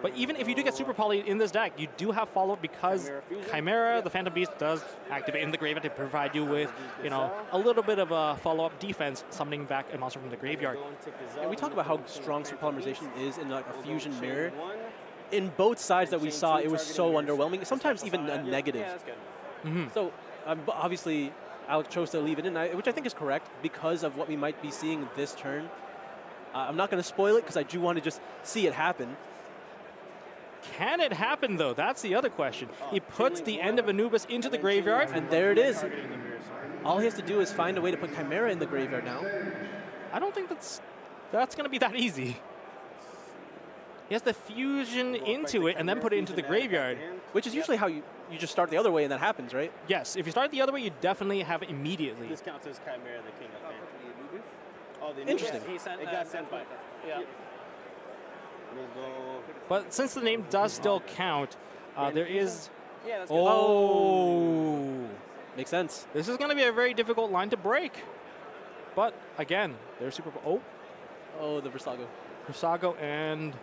But even if you do get Super Poly in this deck, you do have follow-up because Chimera, the Phantom Beast, does activate in the graveyard to provide you with, you know, a little bit of a follow-up defense, summoning back a monster from the graveyard. And we talk about how strong Super Polymerization is in like a fusion mirror. In both sides that we saw, it was so underwhelming. Sometimes even a negative. Yeah, that's good. So obviously, Alex chose to leave it in, which I think is correct because of what we might be seeing this turn. I'm not going to spoil it because I do want to just see it happen. Can it happen, though? That's the other question. He puts the end of Anubis into the graveyard. And there it is. All he has to do is find a way to put Chimera in the graveyard now. I don't think that's going to be that easy. He has to fusion into it and then put it into the graveyard. Which is usually how you just start the other way and that happens, right? Yes, if you start the other way, you definitely have it immediately. This counts as Chimera, the King of Phantom. Oh, the Interesting. He sent, it got sent by. Yeah. We'll go. But since the name does still count, there is... Yeah, that's good. Oh! Makes sense. This is going to be a very difficult line to break. But, again, they're super... Oh, the Versago. Versago and...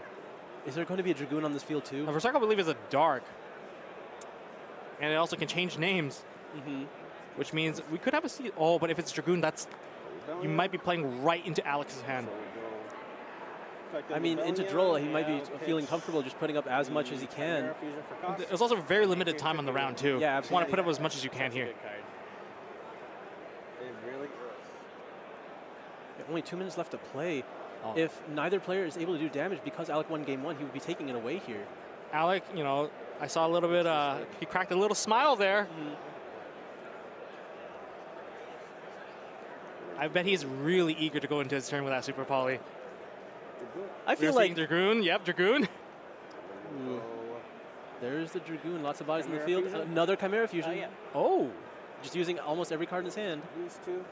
Is there going to be a Dragoon on this field too? Versago, I believe, is a dark. And it also can change names. Which means we could have a seed. Oh, but if it's Dragoon, that's... You might be playing right into Alex's hand. I mean, into Droll, he might be feeling comfortable just putting up as much as he can. There's also very limited time on the round, too. Yeah, you want to put up as much as you can here. Only 2 minutes left to play. If neither player is able to do damage because Alec won game 1, he would be taking it away here. Alec, you know, I saw a little bit, he cracked a little smile there. I bet he's really eager to go into his turn with that Super Poly. I feel like Dragoon, yep, Dragoon. There's the Dragoon, lots of bodies in the field. Another Chimera fusion. Oh. Just using almost every card in his hand. These two.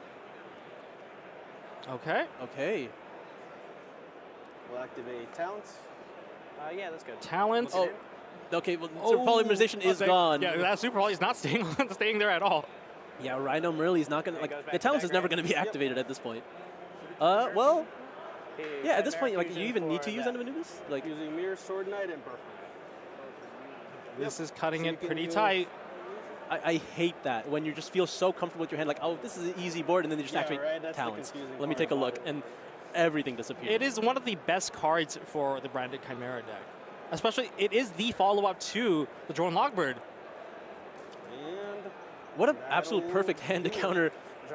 Okay. Okay. We'll activate talents. Yeah, that's good. Talent. Oh. Okay, well, Super Polymerization is gone. Yeah, that Super Poly is not staying there at all. Yeah, Rhino Murley's not going to, like, the talent is never going to be activated at this point. Well, yeah, at this point, like, you even need to use End of Anubis? Like, using Mirror Sword Knight and Berthelment. This is cutting it pretty tight. I hate that when you just feel so comfortable with your hand, like, oh, this is an easy board, and then they just activate talents. Let me take a look, and everything disappears. It is one of the best cards for the branded Chimera deck. Especially, it is the follow-up to the Drone Lockbird. And what an absolute perfect hand to counter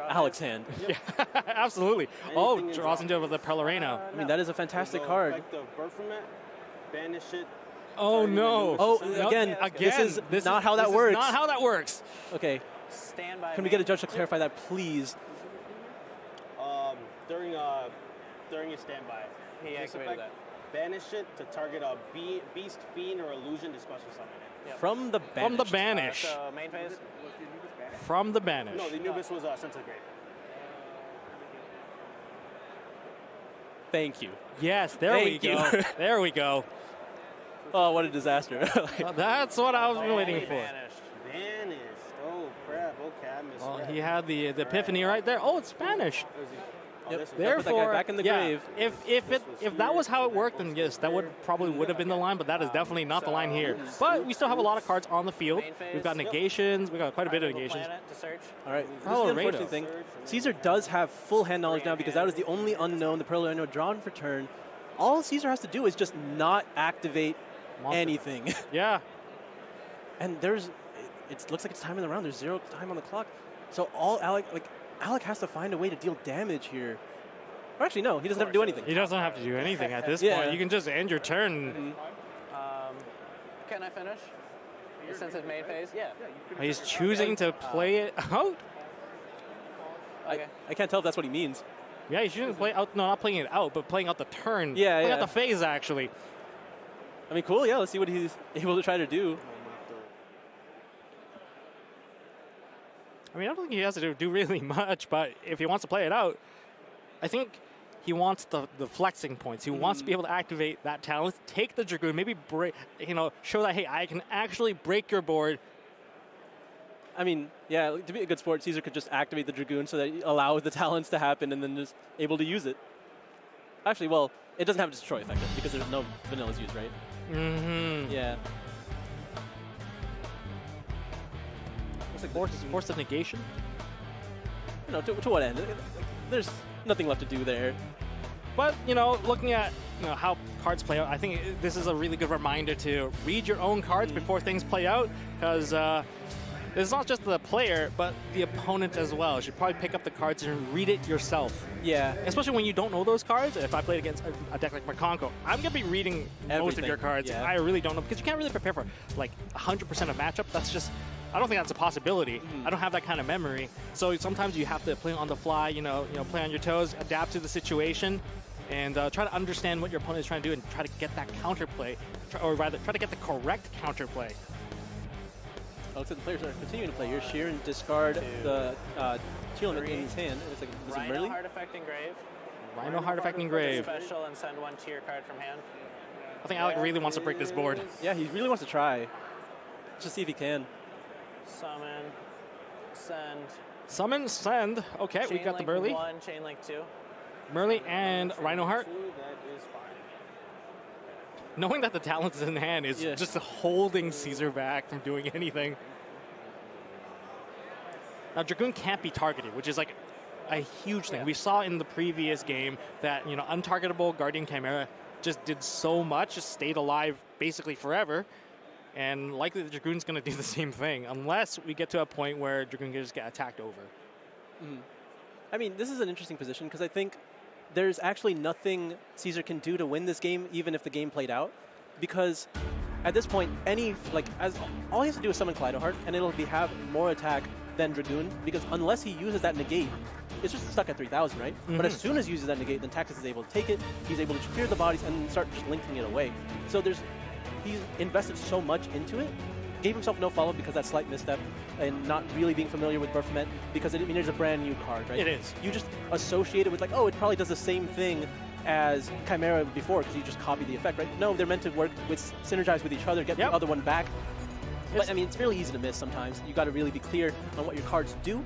Alex's hand. Yeah, absolutely. Oh, draws into the Pelarena. I mean, that is a fantastic card. Effect of Berthelment, banish it. Oh, no. Oh, again, this is not how that works. Not how that works. Okay. Stand by Can we get a judge to clarify that, please? During a standby. He This activated effect, that. banish it to target a beast, fiend, or illusion to special summon it. Yep. From the banish. From the banish. So main phase. From the banish. No, the Anubis was sent to the grave. Thank you. Yes, there Thank we you. go. There we go. Oh, what a disaster. Well, that's what I was waiting for. Banished. Banished. Oh crap. Okay, I missed Well, that. he had the epiphany right there. Oh, it's Spanish. Yep. This was- There- Put that guy Therefore, back in the yeah, grave. if that was how it worked, then yes, that probably would have been the line, but that is definitely not the line here. But we still have a lot of cards on the field. Main phase. We've got negations. We've got quite a bit of Targetable negations. planet to search. All right. This is Oh, the unfortunate Rado. thing. Caesar does have full hand knowledge now because that was the only unknown the Pearl Rhino drawn for turn. All Caesar has to do is just not activate Monster. anything. Yeah. And it looks like it's time in the round. There's 0 time on the clock. So Alec has to find a way to deal damage here. Or actually, no, he doesn't have to do anything. He doesn't have to do anything at this Yeah. point. You can just end your turn. Can I finish? Since it's main phase? Yeah. He's choosing to play it out. Okay. I can't tell if that's what he means. Yeah, he's choosing to play out. No, not playing it out, but playing out the turn. Yeah, playing yeah. out the phase, actually. I mean, cool, yeah, let's see what he's able to try to do. I mean, I don't think he has to do really much, but if he wants to play it out, I think he wants the flexing points. He wants to be able to activate that talent, take the Dragoon, maybe break, show that, hey, I can actually break your board. I mean, yeah, to be a good sport, Caesar could just activate the Dragoon so that it allows the talents to happen and then just able to use it. Actually, well, it doesn't have a destroy effect because there's no vanillas used, right? Mm-hmm. Yeah. Looks like force of negation. No, to what end? There's nothing left to do there. But, looking at how cards play out, I think this is a really good reminder to read your own cards before things play out, because it's not just the player, but the opponent as well. You should probably pick up the cards and read it yourself. Yeah. Especially when you don't know those cards. If I played against a deck like Makonko, I'm going to be reading most of your cards. Yeah. I really don't know, because you can't really prepare for like 100% of matchup. That's just, I don't think that's a possibility. I don't have that kind of memory. So sometimes you have to play on the fly, play on your toes, adapt to the situation, and try to understand what your opponent is trying to do and try to get that counterplay, or rather, try to get the correct counterplay. Looks like the players are continuing to play here. Sheeran discard the Tearlament in his hand. It's like, is it Rhino Merly? Heart Effect Engrave. Rhino Heart Effect Engrave. Special and send one tier card from hand. I think Alec really wants to break this board. Yeah, he really wants to try. Just see if he can. Summon. Send. Summon, send. Okay, we got the Merly. 1, Chain Link 2. Merly and Rhino Heart. That is fine. Knowing that the talent is in hand is just holding Caesar back from doing anything. Now, Dragoon can't be targeted, which is like a huge thing. We saw in the previous game that, untargetable Guardian Chimera just did so much, just stayed alive basically forever. And likely the Dragoon's going to do the same thing, unless we get to a point where Dragoon can just get attacked over. I mean, this is an interesting position because I think there's actually nothing Caesar can do to win this game, even if the game played out. Because at this point, all he has to do is summon Kaleidoheart, and it'll have more attack than Dragoon, because unless he uses that negate, it's just stuck at 3,000, right? But as soon as he uses that negate, then Taxus is able to take it, he's able to clear the bodies, and start just linking it away. So he's invested so much into it, gave himself no follow-up because that slight misstep, and not really being familiar with Baphomet, because it's a brand new card, right? It is. You just associate it with it probably does the same thing as Chimera before, because you just copy the effect, right? No, they're meant to work synergize with each other, get the other one back. But I mean, it's really easy to miss sometimes. You got to really be clear on what your cards do.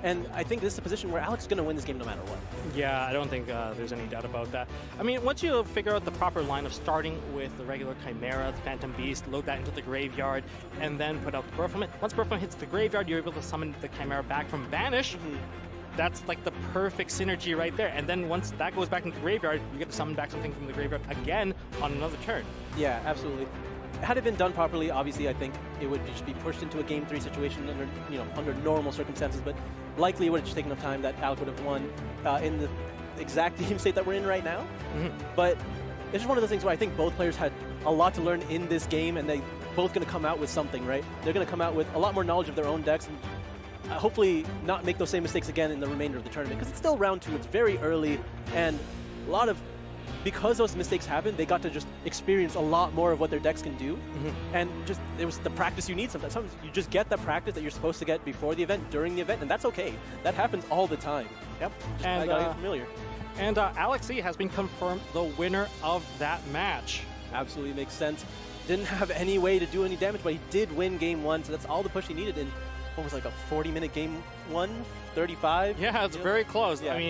And I think this is a position where Alex is going to win this game no matter what. Yeah, I don't think there's any doubt about that. I mean, once you figure out the proper line of starting with the regular Chimera, the Phantom Beast, load that into the graveyard, and then put out the Baphomet. Once Baphomet hits the graveyard, you're able to summon the Chimera back from Banish. That's like the perfect synergy right there. And then once that goes back into the graveyard, you get to summon back something from the graveyard again on another turn. Yeah, absolutely. Had it been done properly, obviously, I think it would just be pushed into a Game 3 situation under normal circumstances, but likely it would have just taken enough time that Alec would have won in the exact game state that we're in right now. But it's just one of those things where I think both players had a lot to learn in this game, and they both going to come out with something, right? They're going to come out with a lot more knowledge of their own decks, and hopefully not make those same mistakes again in the remainder of the tournament, because it's still round 2, it's very early, and a lot of, because those mistakes happened, they got to just experience a lot more of what their decks can do, and just, it was the practice you need sometimes. Sometimes you just get the practice that you're supposed to get before the event, during the event, and that's okay. That happens all the time. Yep. And I got you familiar. And Alex C has been confirmed the winner of that match. Absolutely makes sense. Didn't have any way to do any damage, but he did win game 1, so that's all the push he needed in what was like a 40-minute game 1, 35? Yeah, it's very close. Yeah. I mean,